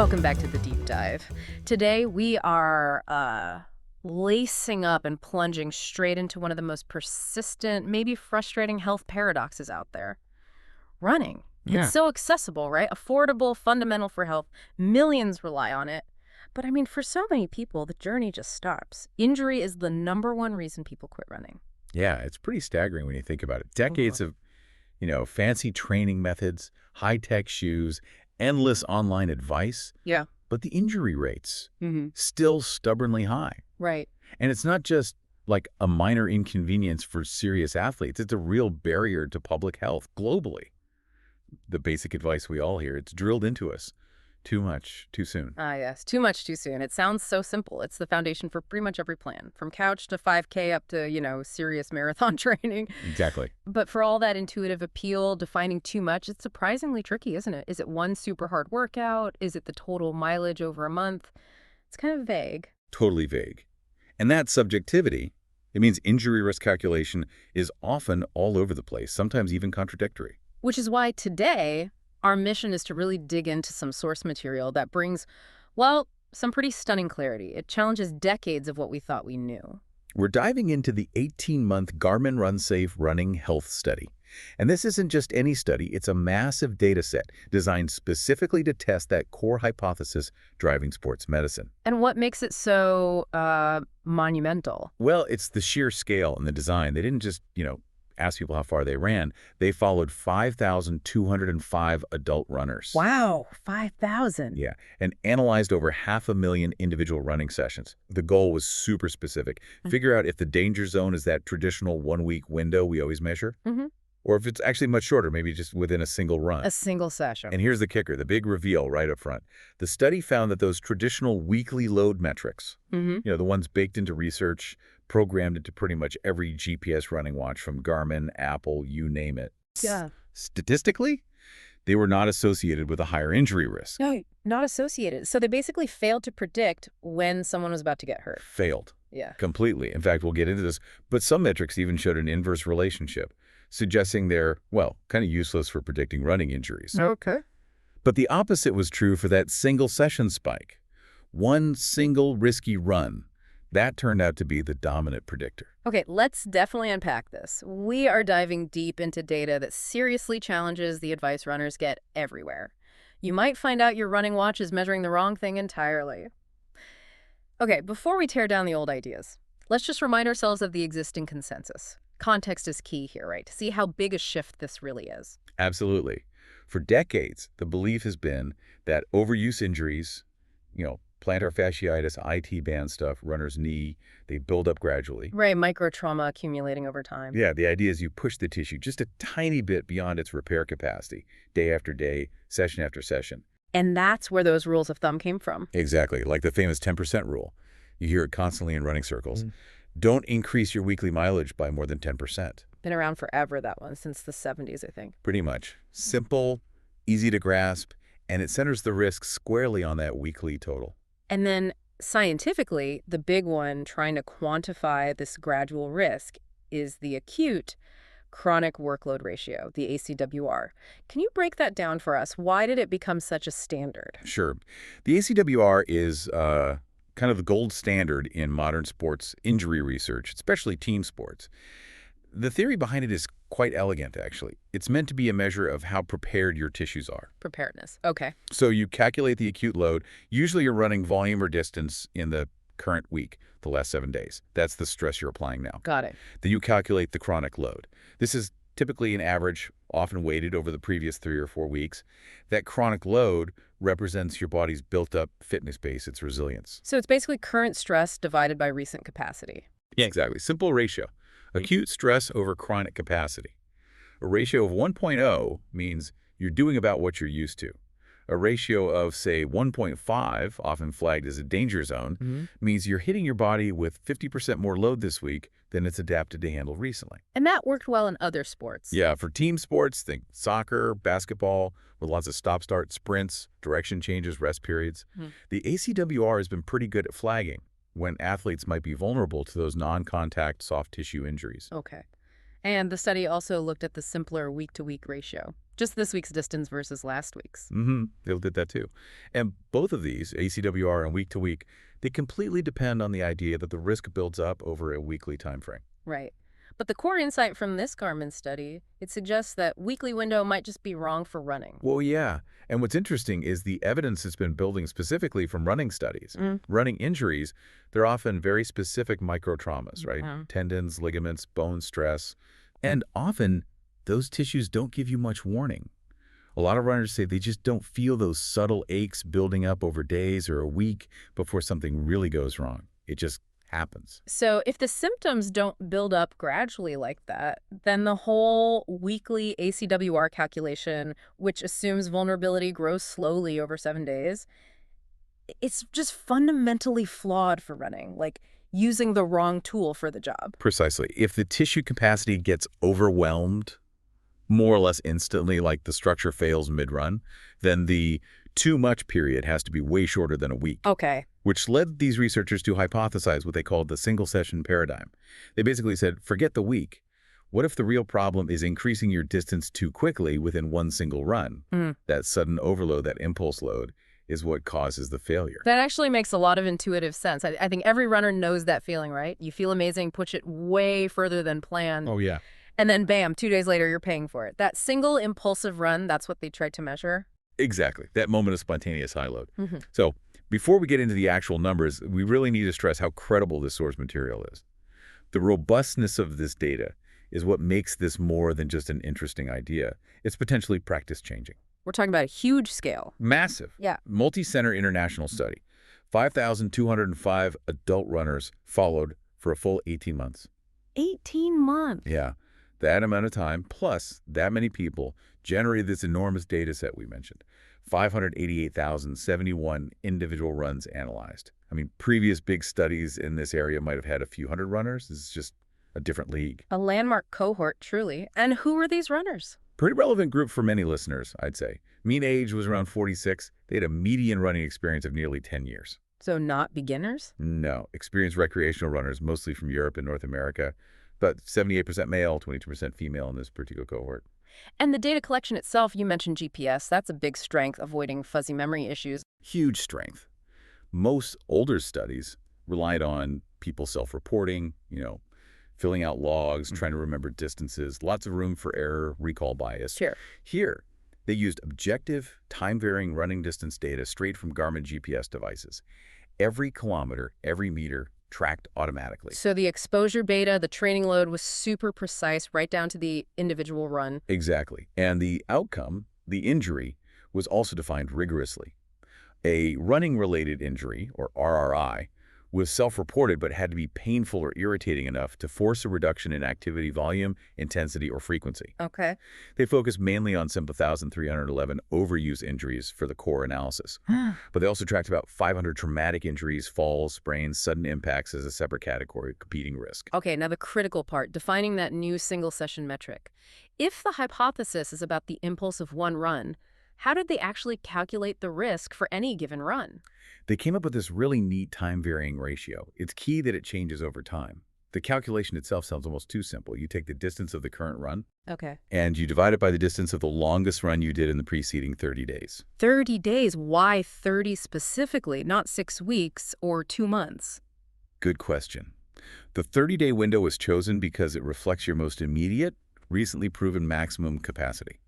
Welcome back to the deep dive. Today we are lacing up and plunging straight into one of the most persistent, maybe frustrating health paradoxes out there. Running. Yeah. It's so accessible, right? Affordable, fundamental for health. Millions rely on it. But I mean, for so many people, the journey just stops. Injury is the #1 reason people quit running. Yeah, it's pretty staggering when you think about it. Decades of, fancy training methods, high-tech shoes, endless online advice, Yeah. but the injury rates Mm-hmm. still stubbornly high. Right. And it's not just like a minor inconvenience for serious athletes. It's a real barrier to public health globally. The basic advice we all hear, it's drilled into us. Too much, too soon. Ah, yes. Too much too soon. It sounds so simple. It's the foundation for pretty much every plan, from couch to 5K up to, serious marathon training. Exactly. But for all that intuitive appeal, defining too much, it's surprisingly tricky, isn't it? Is it one super hard workout? Is it the total mileage over a month? It's kind of vague. Totally vague. And that subjectivity, it means injury risk calculation is often all over the place, sometimes even contradictory. Which is why today, our mission is to really dig into some source material that brings, well, some pretty stunning clarity. It challenges decades of what we thought we knew. We're diving into the 18-month Garmin Run Safe Running Health Study. And this isn't just any study, it's a massive data set designed specifically to test that core hypothesis driving sports medicine. And what makes it so monumental? Well, it's the sheer scale and the design. They didn't just, ask people how far they ran. They followed 5,205 adult runners. Wow, 5,000. Yeah, and analyzed over 500,000 individual running sessions. The goal was super specific. Figure out if the danger zone is that traditional one-week window we always measure, or if it's actually much shorter, maybe just within a single run. A single session. And here's the kicker, the big reveal right up front. The study found that those traditional weekly load metrics, the ones baked into research, programmed into pretty much every GPS running watch from Garmin, Apple, you name it. Yeah. Statistically, they were not associated with a higher injury risk. No, not associated. So they basically failed to predict when someone was about to get hurt. Failed. Yeah. Completely. In fact, we'll get into this, but some metrics even showed an inverse relationship, suggesting they're, well, kind of useless for predicting running injuries. Okay. But the opposite was true for that single session spike. One single risky run. That turned out to be the dominant predictor. Okay, let's definitely unpack this. We are diving deep into data that seriously challenges the advice runners get everywhere. You might find out your running watch is measuring the wrong thing entirely. Okay, before we tear down the old ideas, let's just remind ourselves of the existing consensus. Context is key here, right? To see how big a shift this really is. Absolutely. For decades, the belief has been that overuse injuries, plantar fasciitis, IT band stuff, runner's knee, they build up gradually. Right, microtrauma accumulating over time. Yeah, the idea is you push the tissue just a tiny bit beyond its repair capacity, day after day, session after session. And that's where those rules of thumb came from. Exactly, like the famous 10% rule. You hear it constantly in running circles. Don't increase your weekly mileage by more than 10%. Been around forever, that one, since the 70s, I think. Pretty much. Simple, easy to grasp, and it centers the risk squarely on that weekly total. And then scientifically, the big one trying to quantify this gradual risk is the acute chronic workload ratio, the ACWR. Can you break that down for us? Why did it become such a standard? Sure. The ACWR is kind of the gold standard in modern sports injury research, especially team sports. The theory behind it is quite elegant, actually. It's meant to be a measure of how prepared your tissues are. Preparedness. Okay. So you calculate the acute load. Usually you're running volume or distance in the current week, the last 7 days. That's the stress you're applying now. Got it. Then you calculate the chronic load. This is typically an average, often weighted over the previous 3 or 4 weeks. That chronic load represents your body's built-up fitness base, its resilience. So it's basically current stress divided by recent capacity. Yeah, exactly. Simple ratio. Acute stress over chronic capacity. A ratio of 1.0 means you're doing about what you're used to. A ratio of, say, 1.5, often flagged as a danger zone, means you're hitting your body with 50% more load this week than it's adapted to handle recently. And that worked well in other sports. Yeah, for team sports, think soccer, basketball, with lots of stop-start sprints, direction changes, rest periods. The ACWR has been pretty good at flagging when athletes might be vulnerable to those non-contact soft tissue injuries. Okay. And the study also looked at the simpler week-to-week ratio. Just this week's distance versus last week's. They did that too. And both of these, ACWR and week to week, they completely depend on the idea that the risk builds up over a weekly time frame. Right. But the core insight from this Garmin study, it suggests that weekly window might just be wrong for running. Well, yeah. And what's interesting is the evidence has been building specifically from running studies. Running injuries, they're often very specific microtraumas, right? Tendons, ligaments, bone stress. And often, those tissues don't give you much warning. A lot of runners say they just don't feel those subtle aches building up over days or a week before something really goes wrong. It just happens. So if the symptoms don't build up gradually like that, then the whole weekly ACWR calculation, which assumes vulnerability grows slowly over 7 days, it's just fundamentally flawed for running, like using the wrong tool for the job. Precisely. If the tissue capacity gets overwhelmed more or less instantly, like the structure fails mid-run, then the too much period has to be way shorter than a week. Okay. Which led these researchers to hypothesize what they called the single-session paradigm. They basically said, forget the week. What if the real problem is increasing your distance too quickly within one single run? That sudden overload, that impulse load, is what causes the failure. That actually makes a lot of intuitive sense. I think every runner knows that feeling, right? You feel amazing, push it way further than planned. Oh, yeah. And then bam, 2 days later, you're paying for it. That single impulsive run, that's what they tried to measure. Exactly. That moment of spontaneous high load. So before we get into the actual numbers, we really need to stress how credible this source material is. The robustness of this data is what makes this more than just an interesting idea. It's potentially practice-changing. We're talking about a huge scale. Massive. Yeah. Multi-center international study. 5,205 adult runners followed for a full 18 months. 18 months. Yeah. That amount of time, plus that many people, generated this enormous data set we mentioned. 588,071 individual runs analyzed. I mean, previous big studies in this area might have had a few hundred runners. This is just a different league. A landmark cohort, truly. And who were these runners? Pretty relevant group for many listeners, I'd say. Mean age was around 46. They had a median running experience of nearly 10 years. So not beginners? No. Experienced recreational runners, mostly from Europe and North America. But 78% male, 22% female in this particular cohort. And the data collection itself, you mentioned GPS. That's a big strength, avoiding fuzzy memory issues. Huge strength. Most older studies relied on people self-reporting, filling out logs, trying to remember distances, lots of room for error, recall bias. Sure. Here, they used objective, time-varying running distance data straight from Garmin GPS devices. Every kilometer, every meter, tracked automatically. So the exposure beta, the training load was super precise, right down to the individual run. Exactly. And the outcome, the injury, was also defined rigorously. A running-related injury, or RRI, was self-reported but had to be painful or irritating enough to force a reduction in activity volume, intensity, or frequency. Okay. They focused mainly on 7,311 overuse injuries for the core analysis. But they also tracked about 500 traumatic injuries, falls, sprains, sudden impacts as a separate category, competing risk. Okay, now the critical part, defining that new single-session metric. If the hypothesis is about the impulse of one run, how did they actually calculate the risk for any given run? They came up with this really neat time-varying ratio. It's key that it changes over time. The calculation itself sounds almost too simple. You take the distance of the current run, Okay. and you divide it by the distance of the longest run you did in the preceding 30 days. 30 days. Why 30 specifically, not 6 weeks or 2 months? Good question. The 30-day window was chosen because it reflects your most immediate, recently proven maximum capacity.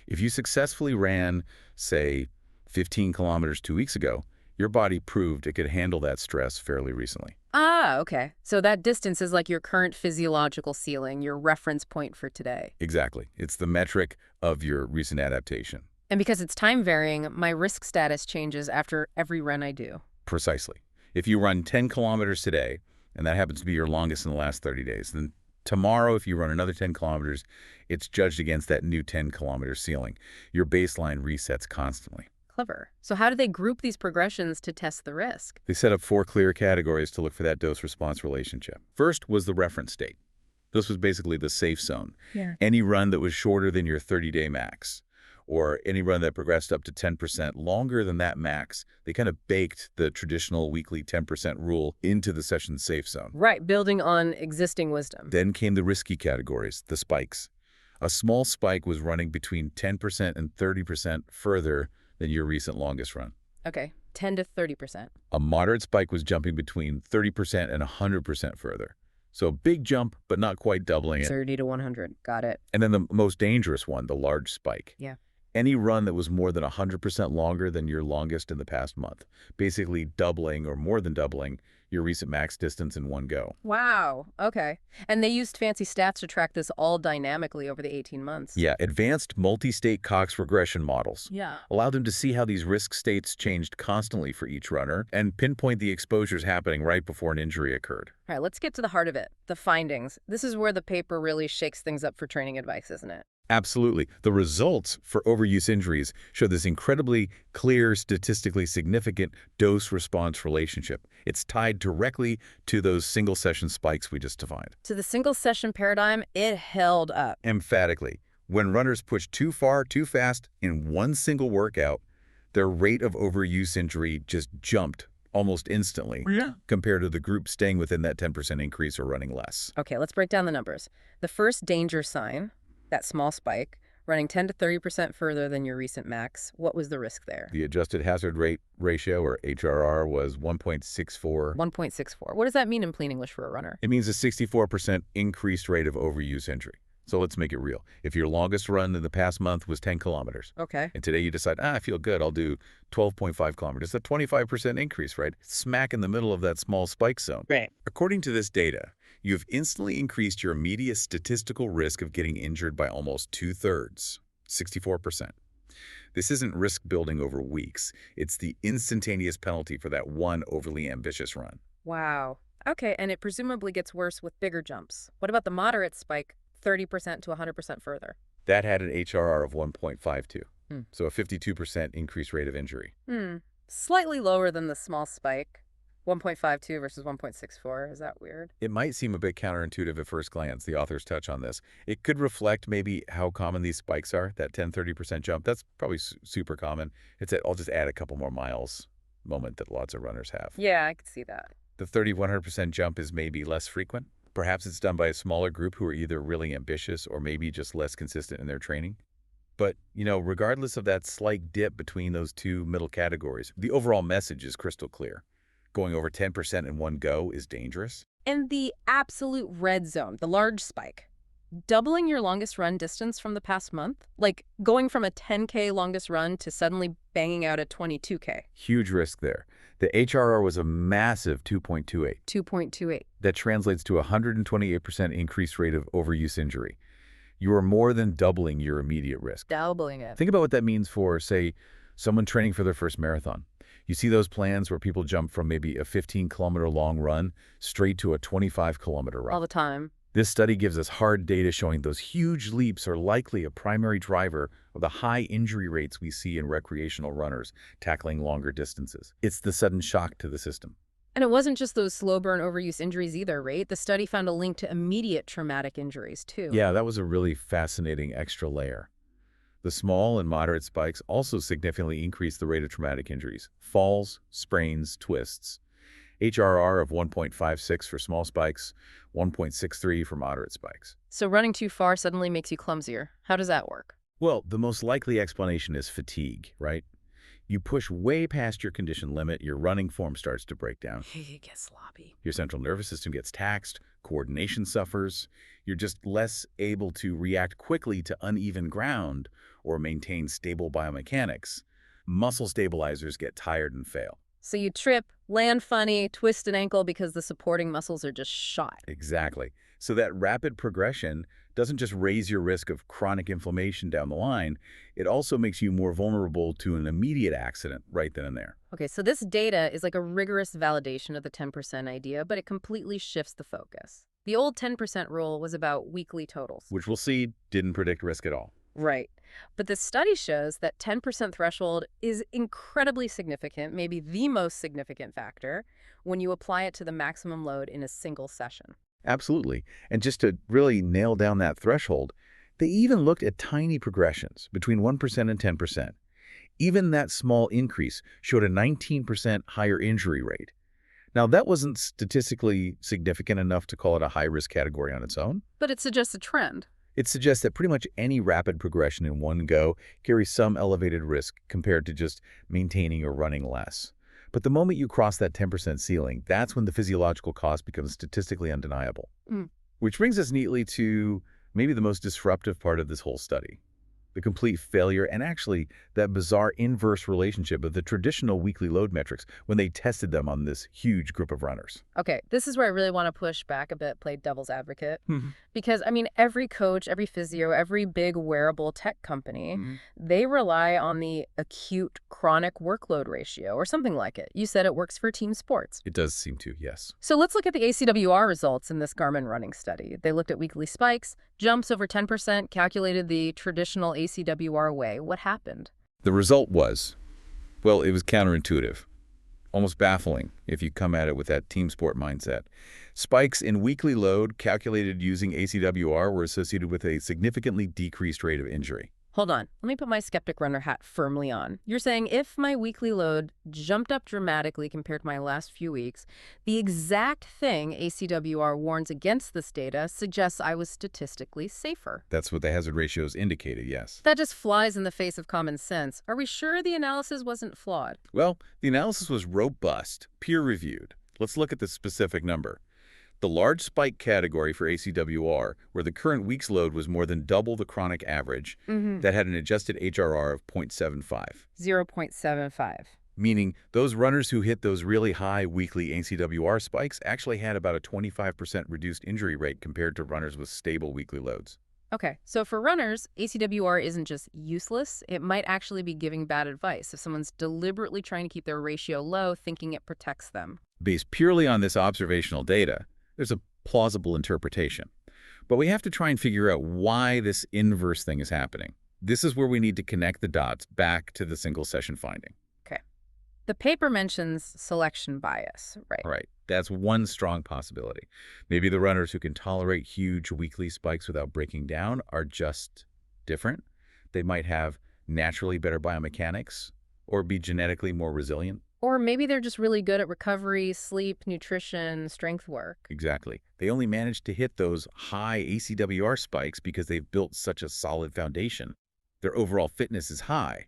If you successfully ran, say, 15 kilometers 2 weeks ago, your body proved it could handle that stress fairly recently. Ah, okay. So that distance is like your current physiological ceiling, your reference point for today. Exactly. It's the metric of your recent adaptation. And because it's time varying, my risk status changes after every run I do. Precisely. If you run 10 kilometers today, and that happens to be your longest in the last 30 days, then tomorrow, if you run another 10 kilometers, it's judged against that new 10-kilometer ceiling. Your baseline resets constantly. Clever. So how do they group these progressions to test the risk? They set up 4 clear categories to look for that dose-response relationship. First was the reference state. This was basically the safe zone. Yeah. Any run that was shorter than your 30-day max, or any run that progressed up to 10% longer than that max. They kind of baked the traditional weekly 10% rule into the session safe zone. Right, building on existing wisdom. Then came the risky categories, the spikes. A small spike was running between 10% and 30% further than your recent longest run. Okay, 10 to 30%. A moderate spike was jumping between 30% and 100% further. So a big jump, but not quite doubling it. 30 to 100. Got it. And then the most dangerous one, the large spike. Yeah. Any run that was more than 100% longer than your longest in the past month, basically doubling or more than doubling your recent max distance in one go. Wow. Okay. And they used fancy stats to track this all dynamically over the 18 months. Yeah, advanced multi-state Cox regression models Yeah. allow them to see how these risk states changed constantly for each runner and pinpoint the exposures happening right before an injury occurred. All right, let's get to the heart of it, the findings. This is where the paper really shakes things up for training advice, isn't it? Absolutely. The results for overuse injuries show this incredibly clear, statistically significant dose-response relationship. It's tied directly to those single-session spikes we just defined. To the single-session paradigm, it held up. Emphatically, when runners push too far, too fast in one single workout, their rate of overuse injury just jumped almost instantly compared to the group staying within that 10% increase or running less. Okay, let's break down the numbers. The first danger sign, that small spike, running 10 to 30% further than your recent max. What was the risk there? The adjusted hazard rate ratio, or HRR, was 1.64. 1.64. What does that mean in plain English for a runner? It means a 64% increased rate of overuse injury. So let's make it real. If your longest run in the past month was 10 kilometers, Okay. and today you decide, I feel good, I'll do 12.5 kilometers, that's a 25% increase, right? Smack in the middle of that small spike zone. Right. According to this data, you've instantly increased your immediate statistical risk of getting injured by almost 2/3, 64%. This isn't risk building over weeks. It's the instantaneous penalty for that one overly ambitious run. Wow. Okay, and it presumably gets worse with bigger jumps. What about the moderate spike, 30% to 100% further? That had an HRR of 1.52, Hmm. so a 52% increased rate of injury. Slightly lower than the small spike, 1.52 versus 1.64. Is that weird? It might seem a bit counterintuitive at first glance. The authors touch on this. It could reflect maybe how common these spikes are, that 10–30% jump. That's probably super common. It's that I'll just add a couple more miles moment that lots of runners have. Yeah, I could see that. The 30–100% jump is maybe less frequent. Perhaps it's done by a smaller group who are either really ambitious or maybe just less consistent in their training. But, regardless of that slight dip between those two middle categories, the overall message is crystal clear. Going over 10% in one go is dangerous. And the absolute red zone, the large spike. Doubling your longest run distance from the past month? Like going from a 10K longest run to suddenly banging out a 22K. Huge risk there. The HRR was a massive 2.28. 2.28. That translates to a 128% increased rate of overuse injury. You are more than doubling your immediate risk. Doubling it. Think about what that means for, say, someone training for their first marathon. You see those plans where people jump from maybe a 15-kilometer long run straight to a 25-kilometer run. All the time. This study gives us hard data showing those huge leaps are likely a primary driver of the high injury rates we see in recreational runners tackling longer distances. It's the sudden shock to the system. And it wasn't just those slow burn overuse injuries either, right? The study found a link to immediate traumatic injuries too. Yeah, that was a really fascinating extra layer. The small and moderate spikes also significantly increased the rate of traumatic injuries. Falls, sprains, twists. HRR of 1.56 for small spikes, 1.63 for moderate spikes. So running too far suddenly makes you clumsier. How does that work? Well, the most likely explanation is fatigue, right? You push way past your condition limit, your running form starts to break down. You get sloppy. Your central nervous system gets taxed, coordination suffers. You're just less able to react quickly to uneven ground or maintain stable biomechanics. Muscle stabilizers get tired and fail. So you trip, land funny, twist an ankle because the supporting muscles are just shot. Exactly. So that rapid progression doesn't just raise your risk of chronic inflammation down the line, it also makes you more vulnerable to an immediate accident right then and there. Okay, so this data is like a rigorous validation of the 10% idea, but it completely shifts the focus. The old 10% rule was about weekly totals. Which we'll see didn't predict risk at all. Right. But the study shows that 10% threshold is incredibly significant, maybe the most significant factor, when you apply it to the maximum load in a single session. Absolutely. And just to really nail down that threshold, they even looked at tiny progressions between 1% and 10%. Even that small increase showed a 19% higher injury rate. Now, that wasn't statistically significant enough to call it a high-risk category on its own. But it suggests a trend. It suggests that pretty much any rapid progression in one go carries some elevated risk compared to just maintaining or running less. But the moment you cross that 10% ceiling, that's when the physiological cost becomes statistically undeniable. Mm. Which brings us neatly to maybe the most disruptive part of this whole study. The complete failure and actually that bizarre inverse relationship of the traditional weekly load metrics when they tested them on this huge group of runners. Okay, this is where I really want to push back a bit, play devil's advocate. Mhm. Because, I mean, every coach, every physio, every big wearable tech company, Mhm. they rely on the acute chronic workload ratio or something like it. You said it works for team sports. It does seem to, yes. So let's look at the ACWR results in this Garmin running study. They looked at weekly spikes, jumps over 10%, calculated the traditional ACWR way. What happened? The result was, well, it was counterintuitive. Almost baffling if you come at it with that team sport mindset. Spikes in weekly load calculated using ACWR were associated with a significantly decreased rate of injury. Hold on. Let me put my skeptic runner hat firmly on. You're saying if my weekly load jumped up dramatically compared to my last few weeks, the exact thing ACWR warns against this data suggests I was statistically safer. That's what the hazard ratios indicated, yes. That just flies in the face of common sense. Are we sure the analysis wasn't flawed? Well, the analysis was robust, peer-reviewed. Let's look at the specific number. The large spike category for ACWR, where the current week's load was more than double the chronic average, that had an adjusted HRR of 0.75. 0.75. Meaning those runners who hit those really high weekly ACWR spikes actually had about a 25% reduced injury rate compared to runners with stable weekly loads. Okay, so for runners, ACWR isn't just useless, it might actually be giving bad advice if someone's deliberately trying to keep their ratio low, thinking it protects them. Based purely on this observational data, there's a plausible interpretation. But we have to try and figure out why this inverse thing is happening. This is where we need to connect the dots back to the single session finding. Okay. The paper mentions selection bias, right? Right. That's one strong possibility. Maybe the runners who can tolerate huge weekly spikes without breaking down are just different. They might have naturally better biomechanics or be genetically more resilient. Or maybe they're just really good at recovery, sleep, nutrition, strength work. Exactly. They only manage to hit those high ACWR spikes because they've built such a solid foundation. Their overall fitness is high.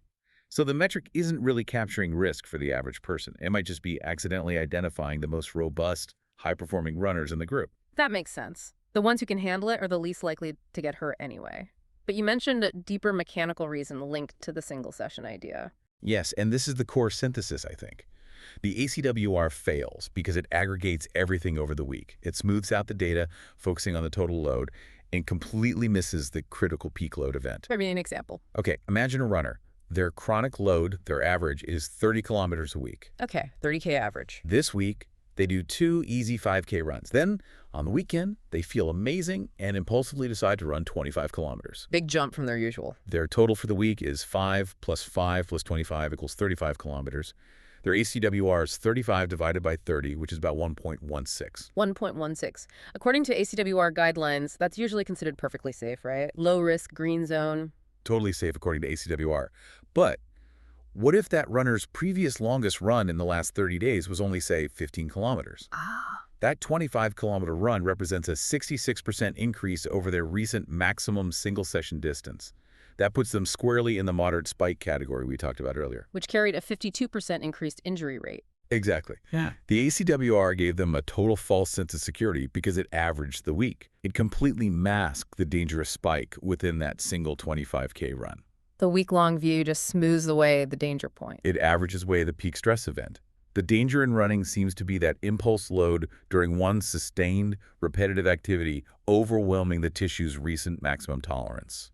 So the metric isn't really capturing risk for the average person. It might just be accidentally identifying the most robust, high-performing runners in the group. That makes sense. The ones who can handle it are the least likely to get hurt anyway. But you mentioned a deeper mechanical reason linked to the single session idea. Yes, and this is the core synthesis, I think. The ACWR fails because it aggregates everything over the week. It smooths out the data, focusing on the total load, and completely misses the critical peak load event. Give me an example. Okay, imagine a runner. Their chronic load, their average, is 30 kilometers a week. Okay, 30K average. This week, they do 2 easy 5K runs. Then, on the weekend, they feel amazing and impulsively decide to run 25 kilometers. Big jump from their usual. Their total for the week is 5 plus 5 plus 25 equals 35 kilometers. Their ACWR is 35 divided by 30, which is about 1.16. 1.16. According to ACWR guidelines, that's usually considered perfectly safe, right? Low risk, green zone. Totally safe according to ACWR. But what if that runner's previous longest run in the last 30 days was only, say, 15 kilometers? That 25-kilometer run represents a 66% increase over their recent maximum single-session distance. That puts them squarely in the moderate spike category we talked about earlier. Which carried a 52% increased injury rate. Exactly. Yeah. The ACWR gave them a total false sense of security because it averaged the week. It completely masked the dangerous spike within that single 25K run. The week-long view just smooths away the danger point. It averages away the peak stress event. The danger in running seems to be that impulse load during one sustained, repetitive activity overwhelming the tissue's recent maximum tolerance.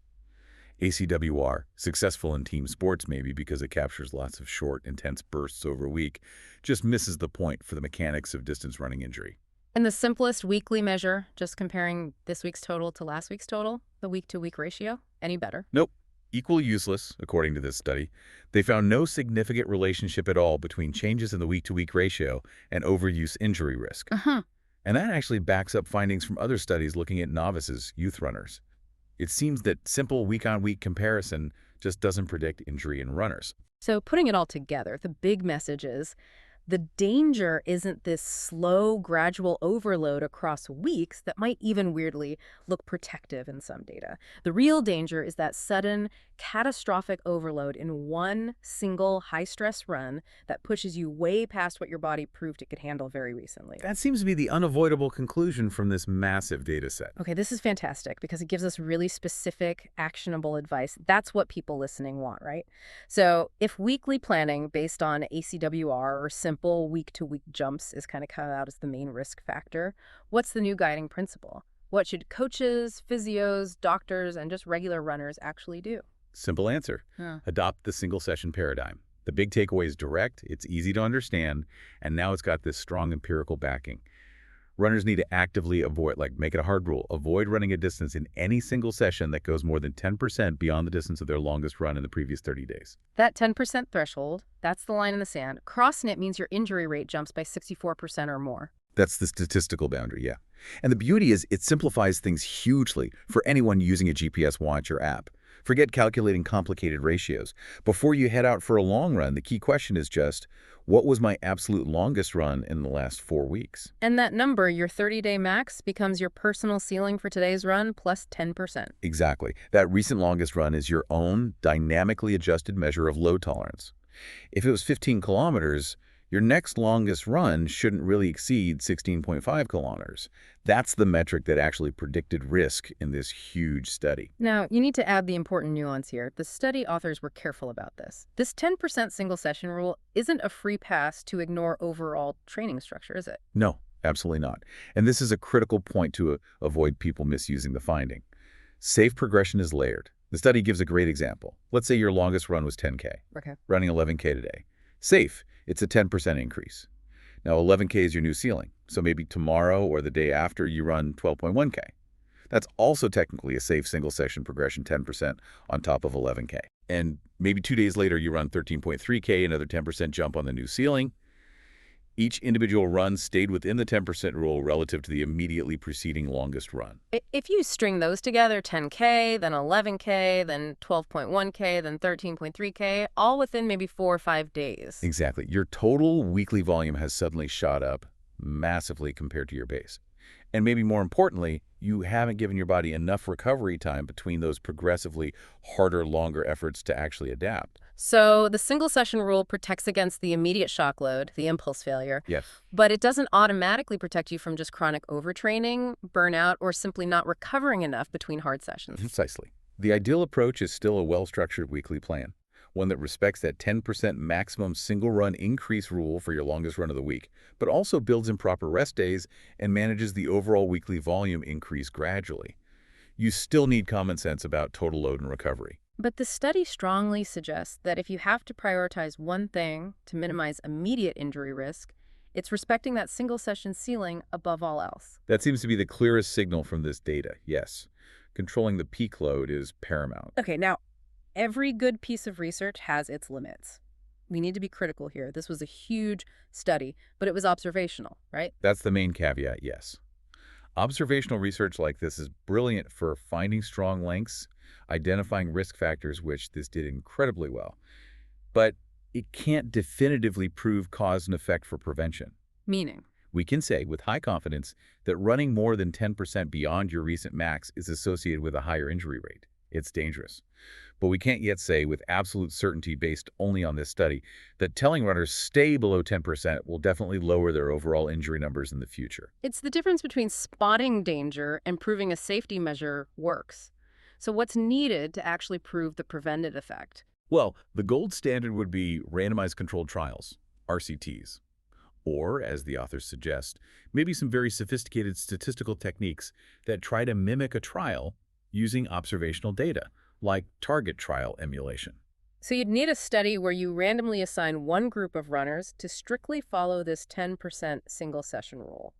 ACWR, successful in team sports maybe because it captures lots of short, intense bursts over a week, just misses the point for the mechanics of distance running injury. And the simplest weekly measure, just comparing this week's total to last week's total, the week-to-week ratio, any better? Nope. Equally useless, according to this study. They found no significant relationship at all between changes in the week-to-week ratio and overuse injury risk. And that actually backs up findings from other studies looking at novices, youth runners. It seems that simple week-on-week comparison just doesn't predict injury in runners. So putting it all together, the big message is The danger isn't this slow, gradual overload across weeks that might even weirdly look protective in some data. The real danger is that sudden, catastrophic overload in one single high-stress run that pushes you way past what your body proved it could handle very recently. That seems to be the unavoidable conclusion from this massive data set. Okay, this is fantastic because it gives us really specific, actionable advice. That's what people listening want, right? So if weekly planning based on ACWR or simple week-to-week jumps is kind of cut out as the main risk factor, what's the new guiding principle? What should coaches, physios, doctors, and just regular runners actually do? Simple answer. Huh. Adopt the single-session paradigm. The big takeaway is direct, it's easy to understand, and now it's got this strong empirical backing. Runners need to actively avoid, make it a hard rule, avoid running a distance in any single session that goes more than 10% beyond the distance of their longest run in the previous 30 days. That 10% threshold, that's the line in the sand. Crossing it means your injury rate jumps by 64% or more. That's the statistical boundary, yeah. And the beauty is it simplifies things hugely for anyone using a GPS watch or app. Forget calculating complicated ratios. Before you head out for a long run, the key question is just, what was my absolute longest run in the last 4 weeks? And that number, your 30-day max, becomes your personal ceiling for today's run plus 10%. Exactly. That recent longest run is your own dynamically adjusted measure of load tolerance. If it was 15 kilometers, your next longest run shouldn't really exceed 16.5 kilometers. That's the metric that actually predicted risk in this huge study. Now, you need to add the important nuance here. The study authors were careful about this. This 10% single session rule isn't a free pass to ignore overall training structure, is it? No, absolutely not. And this is a critical point to avoid people misusing the finding. Safe progression is layered. The study gives a great example. Let's say your longest run was 10K, Okay. running 11K today. Safe, it's a 10% increase. Now, 11K is your new ceiling, so maybe tomorrow or the day after you run 12.1K. That's also technically a safe single-session progression, 10% on top of 11K. And maybe 2 days later, you run 13.3K, another 10% jump on the new ceiling. Each individual run stayed within the 10% rule relative to the immediately preceding longest run. If you string those together, 10K, then 11K, then 12.1K, then 13.3K, all within maybe 4 or 5 days. Exactly. Your total weekly volume has suddenly shot up massively compared to your base. And maybe more importantly, you haven't given your body enough recovery time between those progressively harder, longer efforts to actually adapt. So the single session rule protects against the immediate shock load, the impulse failure, Yes. but it doesn't automatically protect you from just chronic overtraining, burnout, or simply not recovering enough between hard sessions. Precisely. The ideal approach is still a well-structured weekly plan, one that respects that 10% maximum single-run increase rule for your longest run of the week, but also builds in proper rest days and manages the overall weekly volume increase gradually. You still need common sense about total load and recovery. But the study strongly suggests that if you have to prioritize one thing to minimize immediate injury risk, it's respecting that single session ceiling above all else. That seems to be the clearest signal from this data, yes. Controlling the peak load is paramount. Okay, now, every good piece of research has its limits. We need to be critical here. This was a huge study, but it was observational, right? That's the main caveat, yes. Observational research like this is brilliant for finding strong links, identifying risk factors, which this did incredibly well. But it can't definitively prove cause and effect for prevention. Meaning? We can say with high confidence that running more than 10% beyond your recent max is associated with a higher injury rate. It's dangerous. But we can't yet say with absolute certainty based only on this study that telling runners stay below 10% will definitely lower their overall injury numbers in the future. It's the difference between spotting danger and proving a safety measure works. So what's needed to actually prove the preventive effect? Well, the gold standard would be randomized controlled trials, RCTs. Or, as the authors suggest, maybe some very sophisticated statistical techniques that try to mimic a trial using observational data, like target trial emulation. So you'd need a study where you randomly assign one group of runners to strictly follow this 10% single session rule.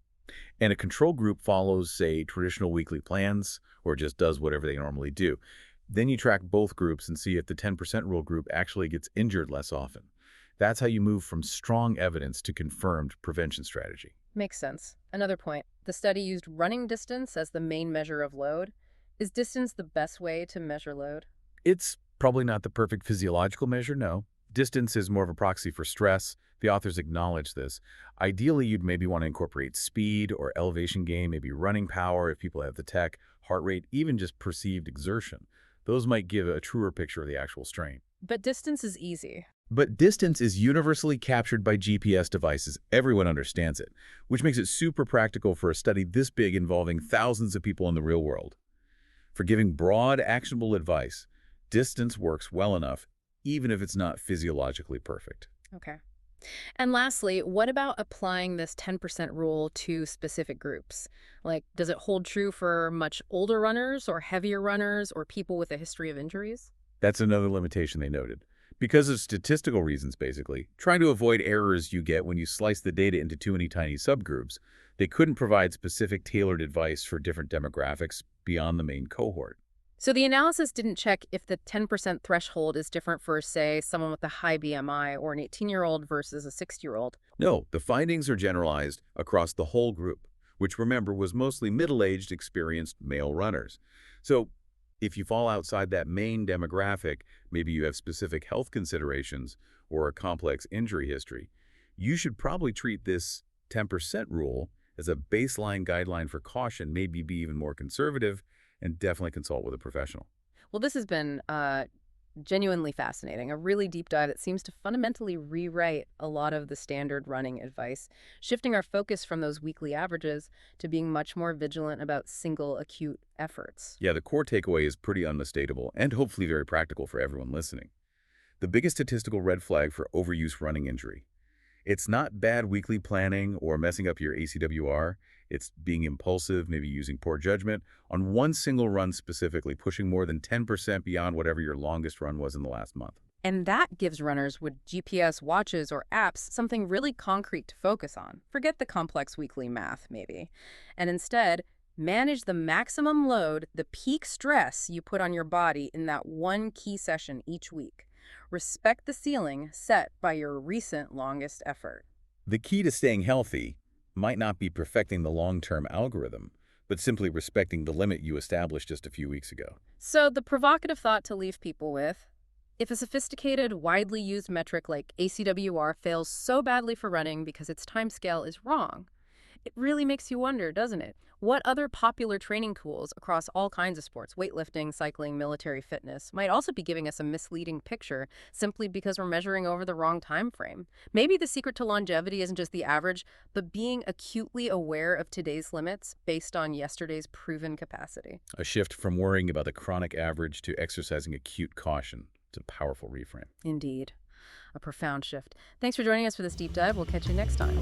And a control group follows, say, traditional weekly plans, or just does whatever they normally do. Then you track both groups and see if the 10% rule group actually gets injured less often. That's how you move from strong evidence to confirmed prevention strategy. Makes sense. Another point, the study used running distance as the main measure of load. Is distance the best way to measure load? It's probably not the perfect physiological measure, no. Distance is more of a proxy for stress, The authors acknowledge this. Ideally, you'd maybe want to incorporate speed or elevation gain, maybe running power if people have the tech, heart rate, even just perceived exertion. Those might give a truer picture of the actual strain. But distance is easy. But distance is universally captured by GPS devices. Everyone understands it, which makes it super practical for a study this big involving thousands of people in the real world. For giving broad, actionable advice, distance works well enough, even if it's not physiologically perfect. Okay. And lastly, what about applying this 10% rule to specific groups? Like, does it hold true for much older runners or heavier runners or people with a history of injuries? That's another limitation they noted. Because of statistical reasons, basically, trying to avoid errors you get when you slice the data into too many tiny subgroups, they couldn't provide specific tailored advice for different demographics beyond the main cohort. So the analysis didn't check if the 10% threshold is different for, say, someone with a high BMI or an 18-year-old versus a 60-year-old. No, the findings are generalized across the whole group, which remember was mostly middle-aged, experienced male runners. So if you fall outside that main demographic, maybe you have specific health considerations or a complex injury history, you should probably treat this 10% rule as a baseline guideline for caution, maybe be even more conservative, and definitely consult with a professional. Well, this has been genuinely fascinating, a really deep dive that seems to fundamentally rewrite a lot of the standard running advice, shifting our focus from those weekly averages to being much more vigilant about single acute efforts. Yeah, the core takeaway is pretty unmistakable and hopefully very practical for everyone listening. The biggest statistical red flag for overuse running injury. It's not bad weekly planning or messing up your ACWR. It's being impulsive, maybe using poor judgment on one single run specifically, pushing more than 10% beyond whatever your longest run was in the last month. And that gives runners with GPS watches or apps something really concrete to focus on. Forget the complex weekly math, maybe. And instead, manage the maximum load, the peak stress you put on your body in that one key session each week. Respect the ceiling set by your recent longest effort. The key to staying healthy might not be perfecting the long-term algorithm, but simply respecting the limit you established just a few weeks ago. So the provocative thought to leave people with: if a sophisticated, widely used metric like ACWR fails so badly for running because its timescale is wrong, it really makes you wonder, doesn't it? What other popular training tools across all kinds of sports, weightlifting, cycling, military fitness, might also be giving us a misleading picture simply because we're measuring over the wrong time frame? Maybe the secret to longevity isn't just the average, but being acutely aware of today's limits based on yesterday's proven capacity. A shift from worrying about the chronic average to exercising acute caution. It's a powerful reframe. Indeed. A profound shift. Thanks for joining us for this deep dive. We'll catch you next time.